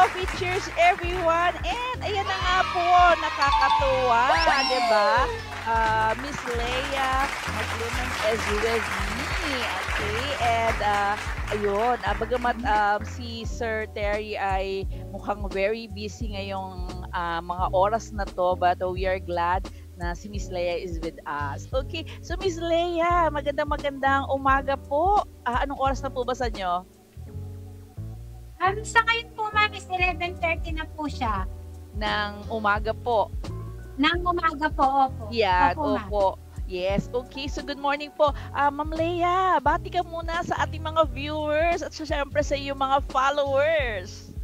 coffee. Cheers everyone. And ayan na nga po, nakakatuwa, 'di ba? Miss Leia Maglunan is with me. Okay? And ayun, bagamat si Sir Terry ay mukhang very busy ngayong mga oras na to, but we are glad na si Miss Leia is with us. Okay, so Miss Leia, magandang umaga po. Anong oras na po ba sa inyo? Sa ngayon po, ma'am, is 11:30 na po siya. Ng umaga po. Ng umaga po, opo. Yan, Opo. Yes, okay. So good morning po. Ma'am Leia, bati ka muna sa ating mga viewers at syempre sa iyong mga followers.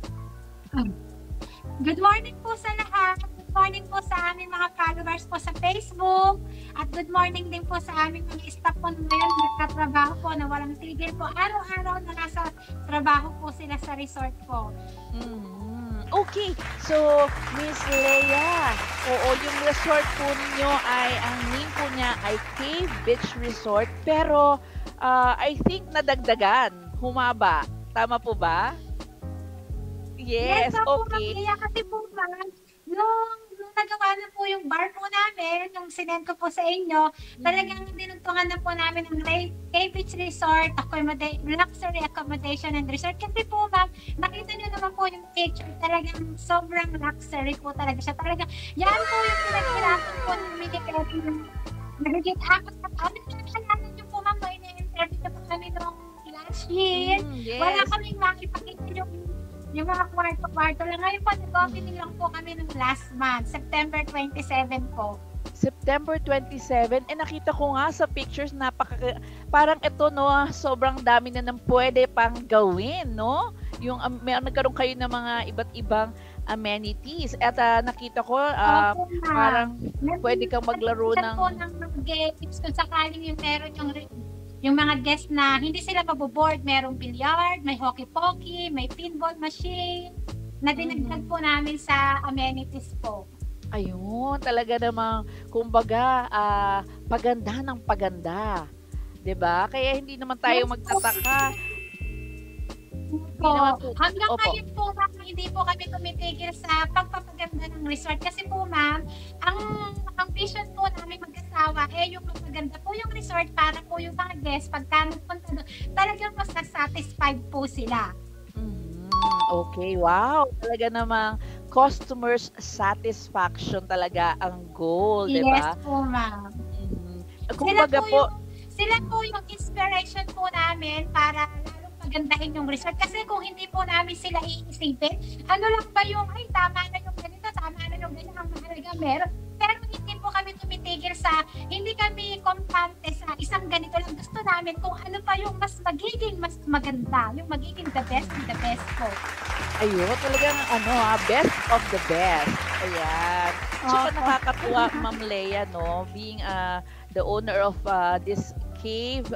Good morning po sa lahat. Good morning po sa aming mga followers po sa Facebook. At good morning din po sa aming mga staff po ngayon nagtatrabaho po na walang tigil po. Araw-araw na nasa trabaho po sila sa resort po. Okay, so Miss Leia, oo, yung resort po ninyo ay, ang name po niya ay Cave Beach Resort, pero I think nadagdagan, humaba. Tama po ba? Yes, okay. Kaya kasi po, ma'am, nung nagawa na po yung bar po namin, yung sinend ko po sa inyo, talagang dinuntungan na po namin ng Cave Beach Resort, luxury accommodation and resort. Kasi po, ma'am, nakita nyo naman po yung picture, talagang sobrang luxury po talaga siya. Talagang, yan po yung pinaghirapan po ng military. Nagiging akot at amin na kasalanan nyo po, ma'am, no, ina-interview na po kami nung last year. Yes. Wala kaming makipakita yung mga kwarto-kwarto lang. Ngayon po, nag-opening lang po kami ng last month, September 27 po. September 27, nakita ko nga sa pictures, parang ito, no, sobrang dami na nang pwede pang gawin, no? Yung nagkaroon kayo ng mga iba't ibang amenities. At nakita ko, parang pwede kang maglaro ng mga games kung sakaling yung meron yung mga guests na hindi sila maboboard, merong billiard, may hockey-pokey, may pinball machine, na dinagdag po namin sa amenities po. Ayun, talaga namang, kumbaga, paganda ng paganda. 'Di ba? Kaya hindi naman tayo magtataka. Hanggang ngayon po, ma'am, hindi po kami tumitigil sa pagpapaganda ng resort. Kasi po, ma'am, ang vision po namin mag-asawa, yung magpaganda po yung resort para po yung mga guests, pagka nagpunta doon, talagang mas satisfied po sila. Okay, wow. Talaga namang customers satisfaction talaga ang goal, di ba? Yes po, ma'am. Kumbaga Sila po yung inspiration po namin para pagandahin yung resort. Kasi kung hindi po namin sila iisipin, ano lang ba yung, tama na yung ganito, tama na yung ganito, ang mahalaga meron. Pero hindi po kami tumitigil hindi kami kompante sa isang ganito lang. Gusto namin kung ano pa yung mas maganda, yung magiging the best po. Ayun, talagang best of the best. Ayan. Tsaka nakakatuwa, Ma'am Leia, no? Being the owner of this Cave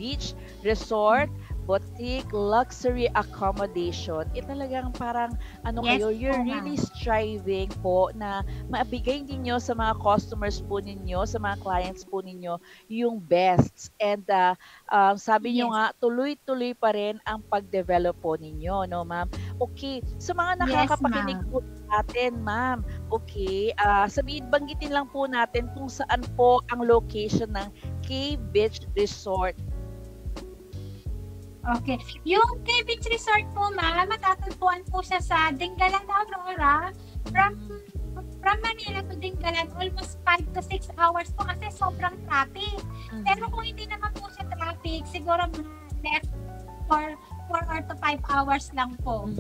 Beach Resort, boutique luxury accommodation, talagang parang Yes, you're really striving po na maibigay ninyo sa mga customers po ninyo, sa mga clients po ninyo, yung best. And sabi nyo nga, tuloy-tuloy pa rin ang pag-develop po ninyo, no, ma'am? Okay, sa mga nakakapakinig po natin, ma'am, okay, banggitin lang po natin kung saan po ang location ng Cave Beach Resort. Okay. Yung Cave Beach Resort po, ma'am, matatagpuan po siya sa Dingalan, Aurora. From Manila to Dingalan, almost 5 to 6 hours po kasi sobrang traffic. Pero kung hindi naman po siya traffic, siguro less 4 or to 5 hours lang po.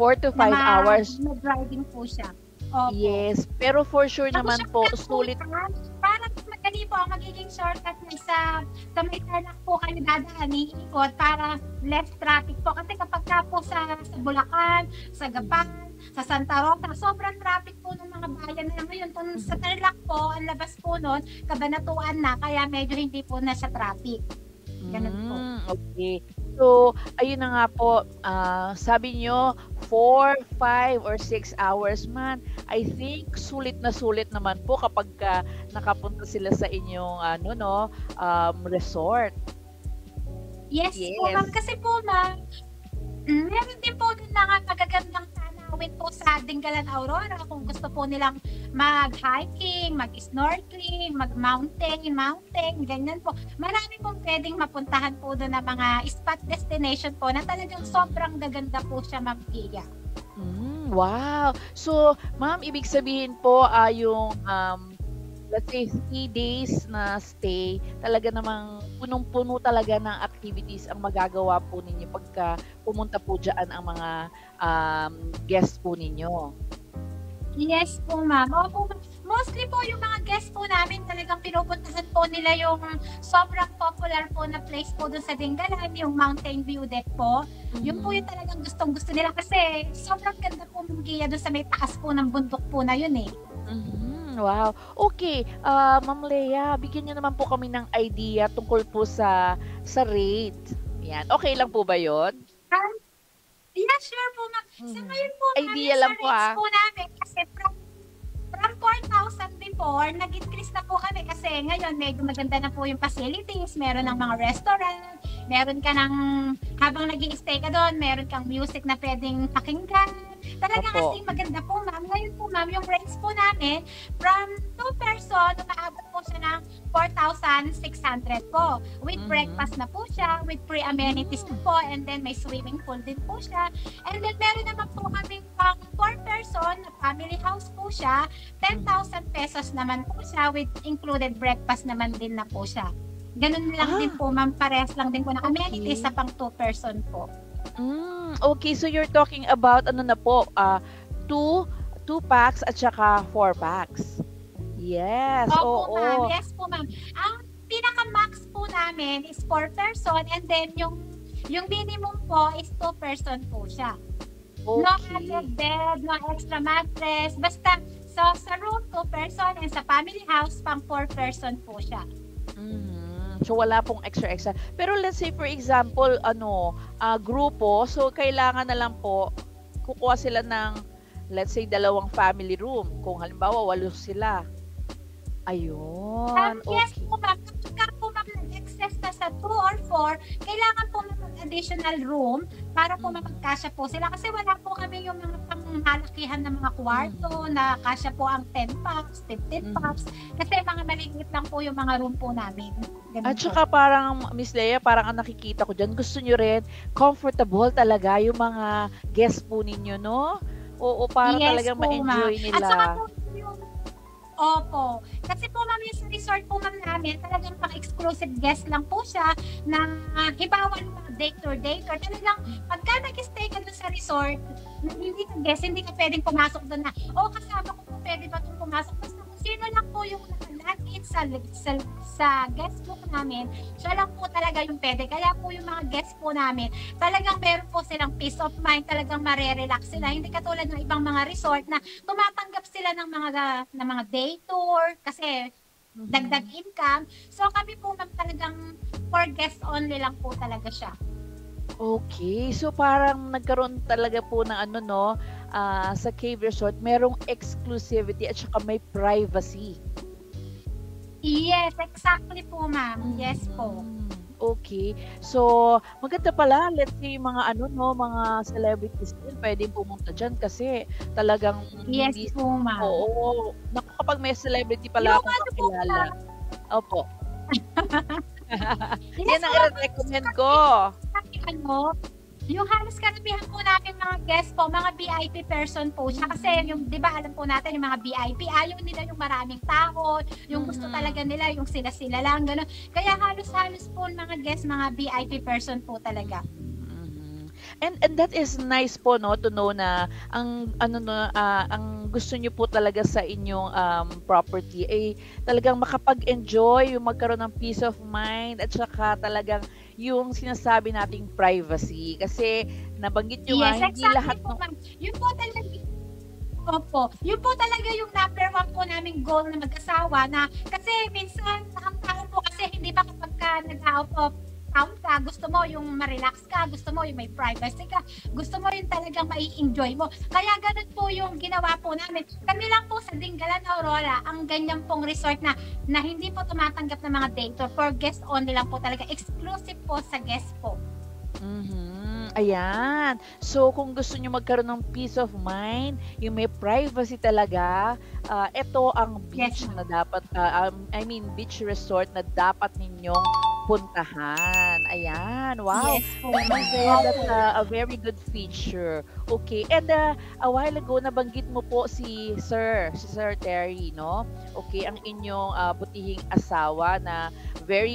4 to 5 hours. Driving po siya. Opo. Yes, pero for sure naman po, sulit. Parang madali po ang magiging shortcut na sa may tarlac po kami dadaan, iikot para less traffic po. Kasi kapag po sa Bulacan, sa Gapan, sa Santa Rosa, sobrang traffic po ng mga bayan na ngayon. Sa Tarlac po, ang labas po nun, Cabanatuan na, kaya medyo hindi po na siya traffic. Ganun po. Okay. So, ayun na nga po, sabi nyo, 4, 5, or 6 hours man. I think sulit naman po kapag nakapunta sila sa inyong resort. Yes. Po, ma'am. Kasi po, ma'am, meron din po din mga magagandang gawin po sa Dingalan Aurora kung gusto po nilang mag-hiking, mag-snorkeling, mag-mountain, ganyan po. Marami pong pwedeng mapuntahan po doon na mga spot destination po na talagang sobrang gaganda po siya, Ma'am Kia. Wow! So, ma'am, ibig sabihin po, yung, let's say 3 days na stay, talaga namang punong-puno talaga ng activities ang magagawa po ninyo pagka pumunta po diyan ang mga, guests po ninyo. Yes po, ma'am. Opo, mostly po yung mga guests po namin talagang pinupuntahan po nila yung sobrang popular po na place po doon sa Dingalan, yung Mountain View Deck po. Yun po yung talagang gustong-gusto nila kasi sobrang ganda po ng Gia doon sa may taas po ng bundok po na yun eh. Wow. Okay, Ma'am Lea, bigyan niyo naman po kami ng idea tungkol po sa rate. Yan, okay lang po ba 'yon? Yeah, sure po, ma'am. Sa ngayon po, ma'am, Idea yung lang sa po, rates po namin, kasi from 4,000 before, nag-increase na po kami kasi ngayon medyo maganda na po yung facilities, meron ng mga restaurant, meron ka ng, habang nag-i-stay ka doon, meron kang music na pwedeng pakinggan. Talagang Opo. kasi maganda po, ma'am. Ngayon po, ma'am, yung rates po namin, from 2 person, umaabot po siya ng 4,600 po. With breakfast na po siya, with free amenities na po, and then may swimming pool din po siya. And then meron naman po kami pang 4 person, na family house po siya, 10,000 pesos naman po siya, with included breakfast naman din na po siya. Ganun lang din po, ma'am. Parehas lang din po ng amenities sa pang 2 person po. Okay, so you're talking about ano na po, 2 packs at saka 4 packs. Yes, Opo, ma'am. oo. Yes po, ma'am. Ang pinaka-max po namin is 4 person, and then yung minimum po is 2 person po siya. No Okay. added bed, no extra mattress. Basta sa room 2 person, and sa family house pang 4 person po siya. So wala pong extra. Pero let's say for example, grupo, so kailangan na lang po kukuha sila ng, let's say, 2 family room. Kung halimbawa 8 sila. Ayun, Yes okay. po, ma'am. Kapag po, ma'am, nag-excess na sa 2 or 4, kailangan po mag-additional room para po mapagkasya po sila. Kasi wala po kami yung mga pangmalakihan ng mga kwarto na kasya po ang 10 packs, 15 packs. Kasi mga maliit lang po yung mga room po namin. Ganun At po. saka parang, Miss Lea, parang ang nakikita ko dyan, gusto nyo rin, comfortable talaga yung mga guests po ninyo, no? Oo, para Yes talagang po, ma-enjoy ma'am. nila. At saka po yung Opo. Kasi po, ma'am, yung sa resort po, ma'am, namin, talagang pang-exclusive guest lang po siya na hibawan mga day-tour. Talagang pagka nag-stay ka dun sa resort, na hindi ka guest, hindi ka pwedeng pumasok doon na, kasama ko po, pwede ba itong pumasok? Basta kung sino lang po yung nag-in sa guest book namin, siya lang po talaga yung pwede. Kaya po yung mga guest po namin, talagang meron po silang peace of mind, talagang marerelax sila. Hindi katulad ng ibang mga resort na tumatanggap sila ng mga day tour kasi dagdag income. So kami po, ma'am, talagang for guests only lang po talaga siya. Okay, so parang nagkaroon talaga po ng sa Cave Resort, merong exclusivity at saka may privacy. Yes, exactly po, ma'am. Yes po. Okay. So, maganda pala, let's say mga mga celebrities din pwedeng pumunta diyan kasi talagang Yes hindi. po, ma'am. Oo. Naku, kapag may celebrity pala Yung akong ano po, kakilala. Opo. Yes Yan ang po, ma'am. i-recommend ko. Yung halos karamihan po namin mga guests po, mga VIP person po siya. Kasi yung, di ba, alam po natin, yung mga VIP, ayaw nila yung maraming tao, yung gusto talaga nila, yung sila-sila lang, gano'n. Kaya halos-halos po mga guests, mga VIP person po talaga. And that is nice po, no, to know na ang ang gusto niyo po talaga sa inyong property ay talagang makapag-enjoy, yung magkaroon ng peace of mind at saka talagang yung sinasabi nating privacy kasi nabanggit niyo nga Yes, hindi exactly lahat po, ng ma'am. Yun po talaga, opo. Yun po talaga yung number 1 po naming goal na mag-asawa na kasi minsan ang tao po kasi hindi ba kapag ka nag-out of town ka, gusto mo yung ma-relax ka, gusto mo yung may privacy ka, gusto mo yung talagang mai-enjoy mo. Kaya ganun po yung ginawa po namin. Kami lang po sa Dingalan Aurora, ang ganyan pong resort na hindi po tumatanggap ng mga day tour, for guest only lang po talaga, exclusive po sa guest po. Ayan. So, kung gusto niyo magkaroon ng peace of mind, yung may privacy talaga, ito ang Yes, beach na ma'am. dapat, I mean, beach resort na dapat ninyong puntahan. Ayan. Wow. Yes po, Miss ma'am. Lea, that's Opo. a very good feature. Okay. And a while ago, nabanggit mo po si Sir Terry, no? Okay, ang inyong butihing asawa na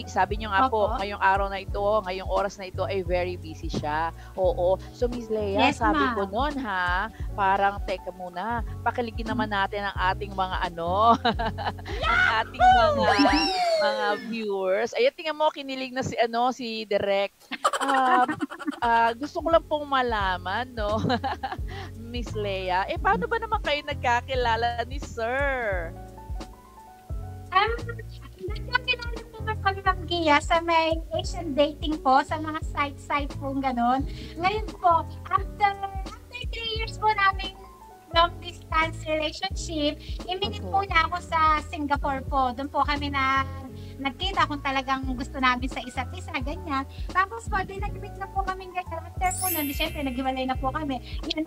sabi niyo nga po, Opo. ngayong araw na ito, ngayong oras na ito ay very busy siya. Oo. So, Miss Lea, Yes, sabi ko ma'am. nun ha, parang teka muna, pakiligin naman natin ang ating mga ano, ang ating mga viewers. Ayan, tingnan mo, kinilig na si ano, si Direk. Um, gusto ko lang pong malaman, no, Miss Lea, paano ba naman kayo nagkakilala ni Sir? Nagkakilala po nga kami ng Gia sa may Asian dating po, sa mga site-site po gano'n. Ngayon po, after 3 years po namin long distance relationship, iminit po Opo. niya ako sa Singapore po. Doon po kami nagkita kung talagang gusto namin sa isa't isa, ganyan. Tapos po, di nag-meet na po kami ganyan. After po nun, di syempre, naghiwalay na po kami. Yan,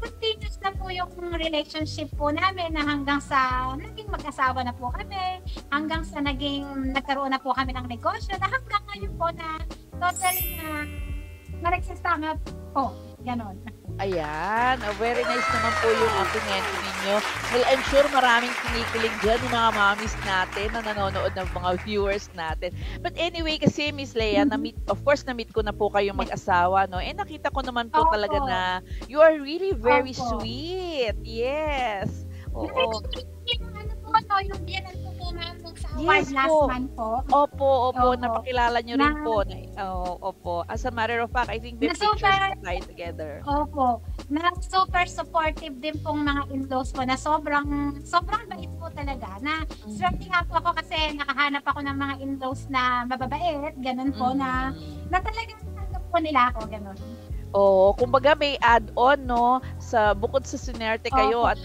continuous na po yung relationship po namin na hanggang sa naging mag-asawa na po kami, hanggang sa nagkaroon na po kami ng negosyo, na hanggang ngayon po na totally na nagsasama po. Ganon. Ayan, very nice naman po yung kwento ninyo. Well, I'm sure maraming kinikilig dyan yung mga mommies natin na nanonood ng mga viewers natin. But anyway, kasi Miss Lea, of course, na-meet ko na po kayong mag-asawa, no? Nakita ko naman po talaga Opo. na you are really very Opo. sweet. Yes. Oo. Yung ano po, no, yung biyanan po namin sa award Yes last po. month po. Opo, Opo. napakilala nyo rin po. Opo. As a matter of fact, I think may Na pictures super, po tayo together. opo, na super supportive din pong mga in-laws po, na sobrang bait po talaga, na swerte nga po ako kasi nakahanap ako ng mga in-laws na mababait, ganun po, na talagang tanggap po nila ako, ganun. Oo, kumbaga may add-on, no? Bukod sa sinerte kayo Opo. at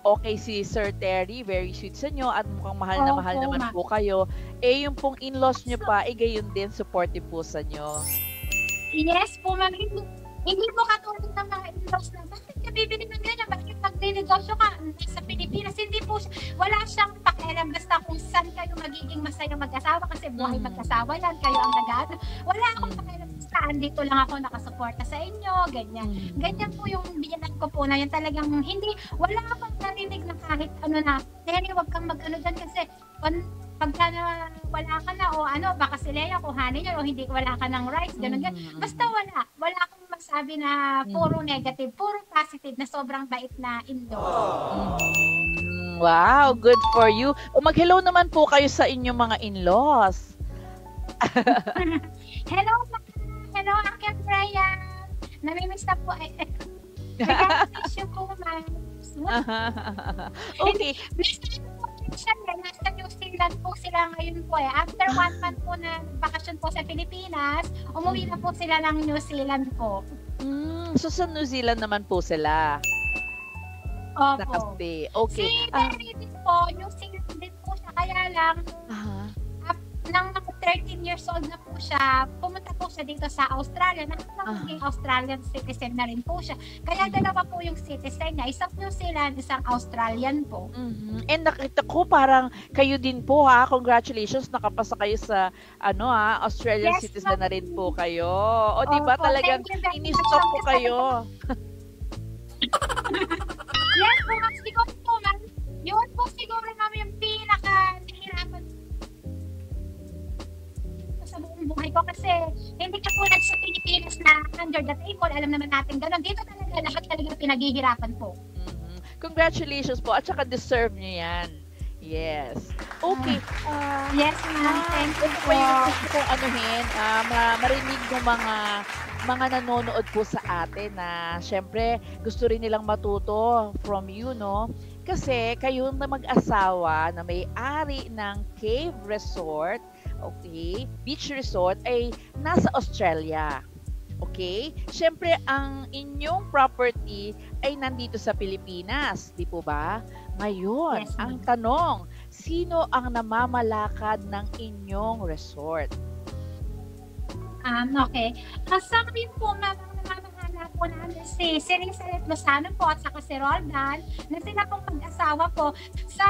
okay si Sir Terry, very sweet sa inyo at mukhang mahal na mahal Opo, naman ma'am. po kayo. Yung pong in-laws nyo pa, gayon din, supportive po sa inyo. Yes po, ma'am. Hindi po katulad ng mga in-laws na, bakit ka bibili ng ganyan? Bakit magninegosyo ka sa Pilipinas? Hindi po wala siyang pakialam basta kung saan kayo magiging masaya mag-asawa, kasi buhay mag-asawa yan, kayo ang nag-ano. Wala akong pakialam basta andito lang ako nakasuporta sa inyo, ganyan. Ganyan po yung biyanan ko po na yun, talagang wala akong narinig na kahit ano na, Terry, wag kang mag-ano dyan kasi pagka na wala ka na o ano, baka si Lea kuhanin yun o hindi, wala ka ng rights, ganun, ganun. Basta wala akong masabi na puro negative, puro positive, na sobrang bait na in-law. Wow, good for you. Mag-hello naman po kayo sa inyong mga in-laws. Hello, Uncle Brian. Namimiss na po. Nag-miss you po, ma'am. Okay. Nasa New Zealand po sila ngayon po eh. After 1 month po na bakasyon po sa Pilipinas, umuwi na po sila ng New Zealand po. So sa New Zealand naman po sila Opo. nakastay. Okay. Si Terry din po, New Zealand din po siya. Kaya lang, nang 13 years old na po siya, pumunta po siya dito sa Australia, naging Australian citizen na rin po siya. Kaya dalawa po yung citizen niya, isang New Zealand, isang Australian po. And nakita ko parang kayo din po ha, congratulations, nakapasa kayo sa Australian Yes, citizen na ma'am. rin po kayo. O di ba Opo, talagang thank you very much. ini-stop po kayo. Yes po, ma'am. Siguro po, ma'am. Yun po siguro, ma'am, yung pinaka-nahirapan sa buong buhay ko, kasi hindi katulad sa Pilipinas na under the table, alam naman natin gano'n. Dito talaga, lahat talaga pinaghihirapan po. Congratulations po at saka deserve niyo yan. Yes. Okay. Yes, ma'am. Thank you Ito po. pa yung gusto kong anuhin, marinig ng mga nanonood po sa atin na syempre gusto rin nilang matuto from you, no? Kasi kayo na mag-asawa na may-ari ng Cave Resort, okay, beach resort, ay nasa Australia. Okay? Syempre, ang inyong property ay nandito sa Pilipinas, di po ba? Ngayon, Yes, ang tanong, sino ang namamalakad ng inyong resort? Okay. Sa amin po, ma'am, ang namamahala po namin si Rizal Lozano po at saka si Roldan, na sila pong mag-asawa po. Sa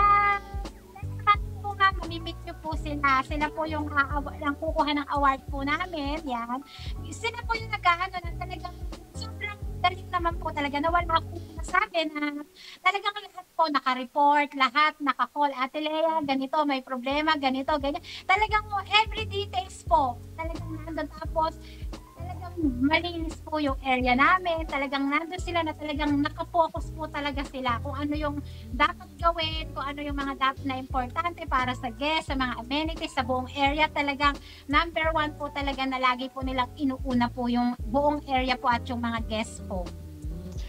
next month po, ma'am, mamimit niyo po sila. Sila po yung ang kukuha ng award po namin. Yan. Sila po yung nag-ano na talagang sobrang galing naman po talaga na wala akong masabi na talagang lahat po naka-report, lahat naka-call. Ate Lea, ganito, may problema, ganito, ganyan. Talagang every details po. Talagang nandun. Tapos, talagang malinis po yung area namin. Talagang nandun sila na talagang nakafocus po talaga sila kung ano yung dapat gawin, kung ano yung mga dapat na importante para sa guests, sa mga amenities, sa buong area. Talagang number one po talaga na lagi po nilang inuuna po yung buong area po at yung mga guests po.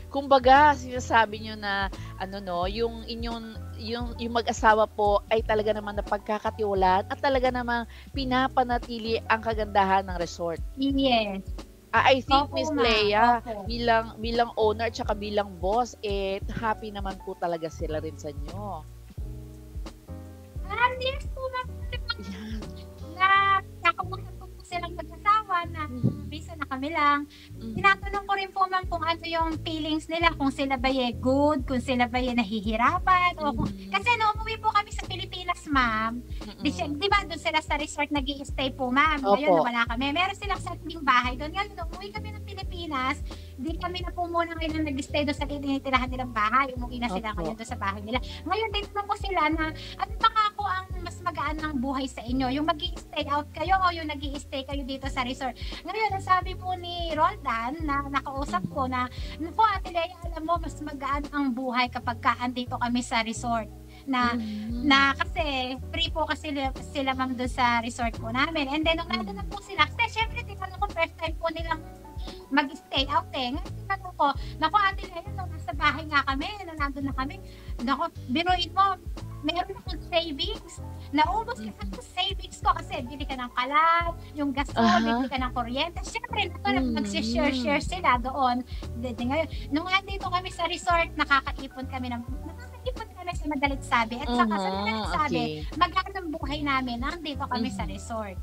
Kumbaga, sinasabi niyo na ano no, yung inyong yung mag-asawa po ay talaga naman napagkakatiwalaan at talaga namang pinapanatili ang kagandahan ng resort. Yes. I think Opo, Miss ma'am. Leia Opo. bilang owner at saka bilang boss happy naman po talaga sila rin sa inyo. Yes po, ma'am. Yan. Na nakausap ko po silang mag-asawa na bisa na kami lang. Mhm. Tinatanong ko rin po, ma'am, kung ano yung feelings nila, kung sila ba good, kung sila ba nahihirapan, o kung... Kasi no, umuwi po kami sa Pilipinas, ma'am. Di ba doon sila sa resort nag-i-stay po, ma'am. Ngayon, Opo. wala kami. Meron silang sariling bahay doon. Ngayon, nung umuwi kami ng Pilipinas, di kami na po muna ngayon nag-stay doon sa tinitirahan nilang bahay. Umuwi na sila Opo. ngayon doon sa bahay nila. Ngayon, tinanong ko sila na, ano ba nga po ang mas magaan ng buhay sa inyo? Yung mag-i-stay out kayo o yung nag-i-stay kayo dito sa resort? Ngayon, ang sabi po ni Roldan na nakausap ko na, naku, Ate Lea, alam mo, mas magaan ang buhay kapag andito kami sa resort. Na kasi free po kasi sila ma'am doon sa resort po namin. And then, nung nandun na po sila, kasi syempre, tinanong ko, first time po nilang mag-stay out eh. Ngayon, tinanong ko, naku, Ate Lea, nung nasa bahay nga kami, nung nandun na kami, naku, biruin mo, meron akong savings. Naubos ka sa savings ko kasi bili ka ng kalat, yung gas mo, bili ka ng kuryente. Siyempre, mag-share sila doon. Ngayon, nung andito kami sa resort, nakakaipon kami sa madalit sabi. At saka sa madalit sabi, magaan ang buhay namin, nandito kami sa resort.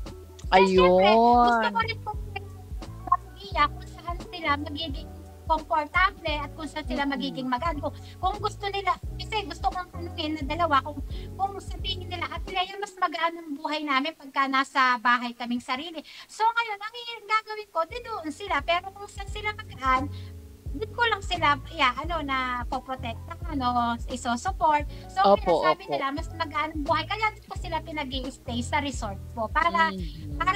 Siyempre, gusto ko rin po kung saan sila magiging komportable at kung saan sila magiging magaan. Kung gusto nila, kasi gusto kong tanungin na dalawa, kung sabihin nila, Ate Lea, mas magaan ang buhay namin pagka nasa bahay kaming sarili. So ngayon, ang gagawin ko, doon sila. Pero kung saan sila magaan, doon ko lang sila, na poprotect, iso-support. So, sabi nila, mas magaan ang buhay. Kaya dito ko sila pinag-i-stay sa resort po. Para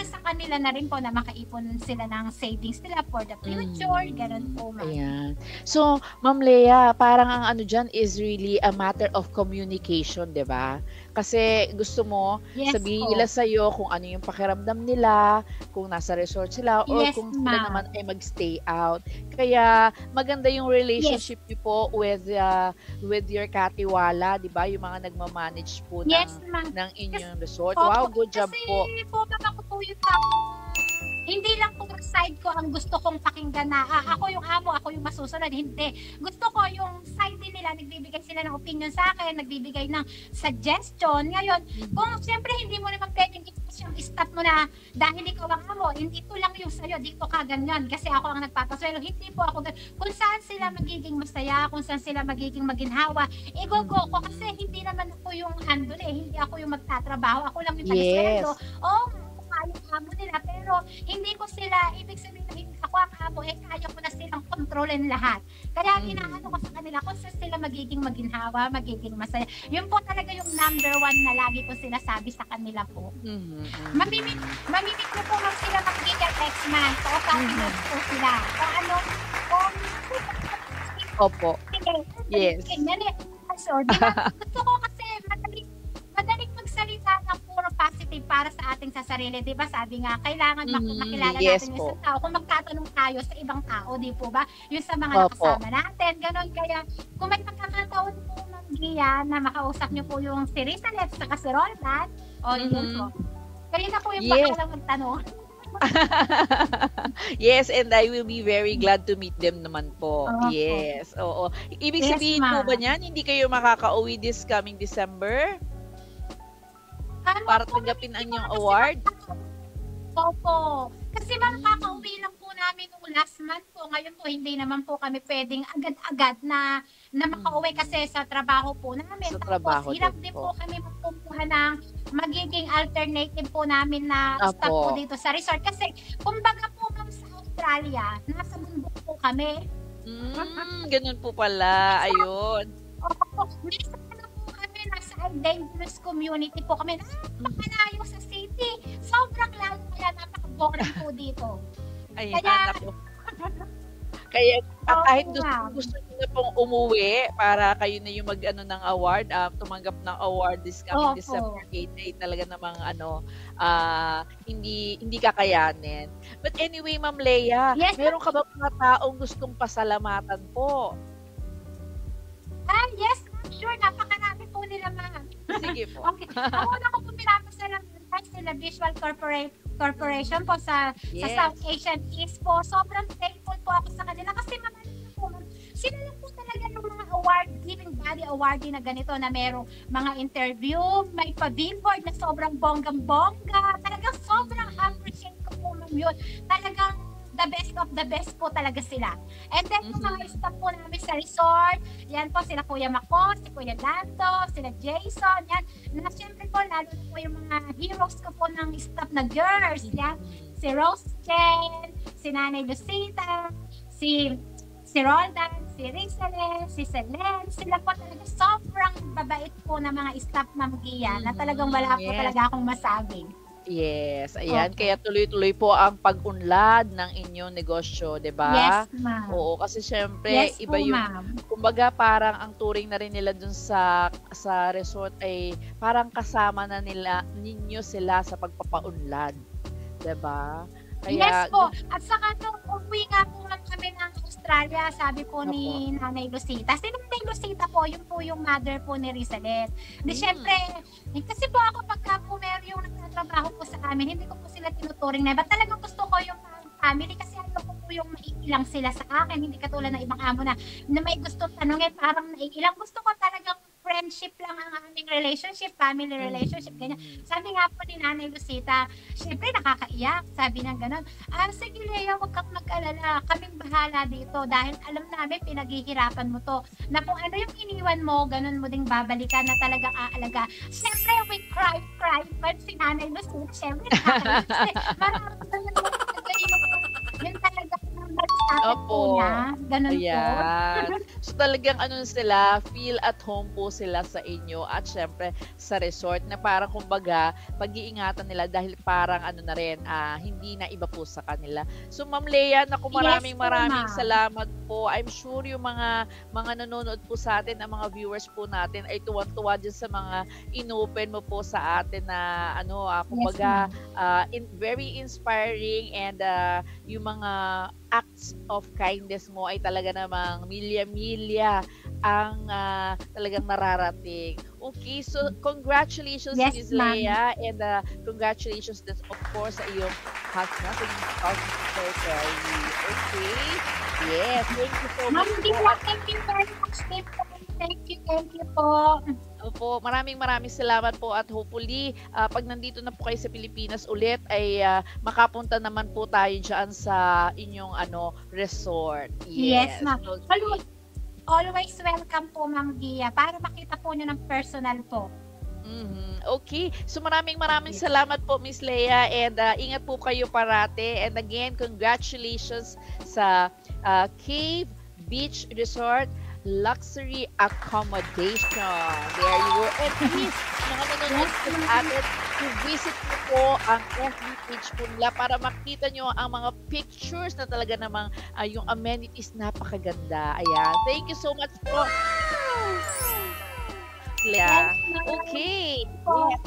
sa kanila na rin po na makaipon sila ng savings nila for the future. Ganun po, ma'am. Ayan. So, Ma'am Lea, parang ang ano dyan is really a matter of communication, di ba? Kasi gusto mo sabihin nila sa'yo kung ano yung pakiramdam nila, kung nasa resort sila, or kung sila naman ay mag-stay out. Kaya, maganda yung relationship niyo po with your katiwala, di ba? Yung mga nagmamanage po ng inyong resort. Wow, good job po. Kasi po, ako po yung hindi lang po side ko ang gusto kong pakinggan na ako yung amo, ako yung masusunod. Hindi. Gusto ko yung side din nila, nagbibigay sila ng opinion sa akin, nagbibigay ng suggestion. Ngayon, kung siyempre hindi mo naman pwedeng yung stop mo na dahil ikaw ang amo, ito lang yung sa'yo, dito ka ganyan kasi ako ang nagpapaswelo. Hindi po ako ganyan. Kung saan sila magiging masaya, kung saan sila magiging maginhawa, go ko kasi hindi naman ako yung andun hindi ako yung magtatrabaho, ako lang yung tagiswelo. Yung amo nila, pero hindi ko sila, ibig sabihin na hindi ako ang amo, kaya ko na silang kontrolin lahat. Kaya ginaano ko sa kanila kung saan sila magiging maginhawa, magiging masaya. Yun po talaga yung number one na lagi ko sinasabi sa kanila po. Mamimit ko po lang sila magiging next month. So, kapinod po sila. Opo. Yes. So, gusto ko kasi madaling magsalita ng puro positive para sa ating sa sarili, di ba? Sabi nga, kailangan makilala natin yung isang tao. Kung magtatanong tayo sa ibang tao, di po ba? Yung sa mga nakasama natin, ganon. Kaya, kung may pagkakataon po ng Gia na makausap niyo po yung si Rizal at saka si Roldan, yun po. Kayo na po yung bakalang magtanong. Yes, and I will be very glad to meet them naman po. Yes, oo. Ibig sabihin po ba niyan, hindi kayo makaka-uwi this coming December? Para tanggapin ang inyong award? Opo. Kasi ma'am, Hmm, kakauwi lang po namin nung last month po. Ngayon po, hindi naman po kami pwedeng agad-agad na makauwi kasi mhm. sa trabaho po namin. Sa Tapos, trabaho hirap din din po po. kami magkukuha ng magiging alternative po namin na stop po Opo. dito sa resort. Kasi, kumbaga po ma'am sa Australia, nasa bundok po kami. Gano'n po pala, Nasa, ayun. nasa ano po kami, nasa endangered community po kami. Hmm, Napakalayo sa city. Sobrang layo kaya napaka-boring po dito. ayan Kaya, ako. Kaya kahit opo ma'am. gusto niyo na pong umuwi para kayo na yung mag-ano ng award, tumanggap ng award this coming Opo. December 8 ay talaga namang ano, hindi hindi kakayanin. But anyway, Ma'am Leia, Yes, ma'am. meron ka bang mga taong gustong pasalamatan po? Yes, ma'am. Sure, napakarami po nila, ma'am. Sige po. Okay. Ang una ko po pinapasalamatan sila Visual Corporation po sa South Yes. Asian East po. Sobrang thankful po ako sa kanila kasi ma'am, ano po, ma'am, sila lang po talaga yung mga award-giving body awardee na ganito na merong mga interview, may pa-billboard na sobrang bonggang-bongga. Talagang sobrang Mhm. appreciate ko po, ma'am, yun. Talagang the best of the best po talaga sila. And then, yung mga Mhm. staff po namin sa resort, yan po sila Kuya Mako, si Kuya Lando, sila Jason, yan. Na syempre po, lalo na po yung mga heroes ko po ng staff na girls, yan. Mhm. Si Rose Jen, si Nanay Lucita, si si Roldan, si Rizalen, si Selen, sila po talaga sobrang babait po na mga staff Ma'am Gia na talagang Mhm. wala po Yes. talaga akong masabi. Yes, ayan. Opo. Kaya tuloy-tuloy po ang pag-unlad ng inyong negosyo, 'di ba? Yes, ma'am. Oo, kasi siyempre Yes iba po, yung ma'am. kumbaga parang ang turing na rin nila dun sa resort ay parang kasama na nila ninyo sila sa pagpapaunlad, 'di ba? Yes Kaya po. At saka nung umuwi nga po lang kami ng Australia, sabi po opo. ni Nanay Lucita. Si Nanay Lucita po yung mother po ni Rizalette. Di syempre, Hmm. kasi po ako pagka po meron yung nagtatrabaho po sa amin, hindi ko po sila tinuturing na iba. Talagang gusto ko yung family kasi ano ko po yung maiilang sila sa akin. Hindi katulad ng ibang amo na may gusto tanongin, parang naiilang. Gusto ko talagang friendship lang ang aming relationship, family relationship, ganyan. Mhm. Sabi nga po ni Nanay Lucita, syempre nakakaiyak, sabi niya gano'n. Sige Lea, huwag kang mag-alala, kaming bahala dito dahil alam namin pinaghihirapan mo 'to, na kung ano yung iniwan mo, gano'n mo ding babalikan na talagang aalaga. Siyempre we cry, but si Nanay Lucita, siyempre nakakaiyak kasi mararamdaman mo talaga yung talagang malasakit po Opo. niya, gano'n po. Ayan. So talagang ano sila, feel at home po sila sa inyo at syempre sa resort na parang kumbaga pag-iingatan nila dahil parang ano na rin, hindi na iba po sa kanila. So Ma'am Lea, naku Yes maraming po, maraming ma'am. salamat po. I'm sure yung mga nanonood po sa atin, ang mga viewers po natin ay tuwang-tuwa diyan sa mga inopen mo po sa atin na ano, Yes, kumbaga ma'am. very inspiring and yung mga acts of kindness mo ay talaga namang milya-milya ang talagang nararating. Okay, so congratulations Yes, Miss ma'am. Leia and congratulations din of course sa iyong husband, sa iyong spouse, Sir Terry. Okay? Yes, thank you so Ma'am much po Dia, at thank you very much din po. Thank you po. opo, maraming maraming salamat po at hopefully 'pag nandito na po kayo sa Pilipinas ulit ay makapunta naman po tayo diyan sa inyong ano resort. Yes, Yes, ma'am. okay. Always welcome po, Ma'am Gia, para makita po niyo ng personal po. Mhm, okey. So maraming maraming Yes. salamat po Miss Leia and ingat po kayo parate and again congratulations sa Cave Beach Resort Luxury Accommodation. There you go. And please, mga nanonood Yes, po sa ma'am. atin, i-visit niyo po ang FB page po nila para makita niyo ang mga pictures na talaga namang yung amenities napakaganda. Ayan. Thank you so much po. Yes, Leia. ma'am. Okay. Po. Yes.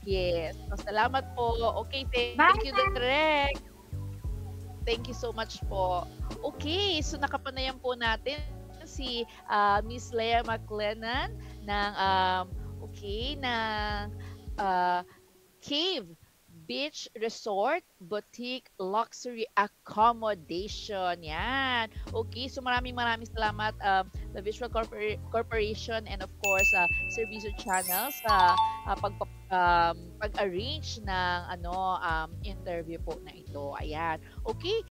Yes. Salamat po. Okay, thank Bye, you, ma'am. Direk. Thank you so much po. Okay, so nakapanayan po natin si Miss Leia McLennan ng ng uh, Cave Beach Resort Boutique Luxury Accommodation. Yan. Okay, so maraming maraming salamat the Visual Corporation and of course Servicio Channel sa pag-arrange ng interview po na ito. Ayan. Okay.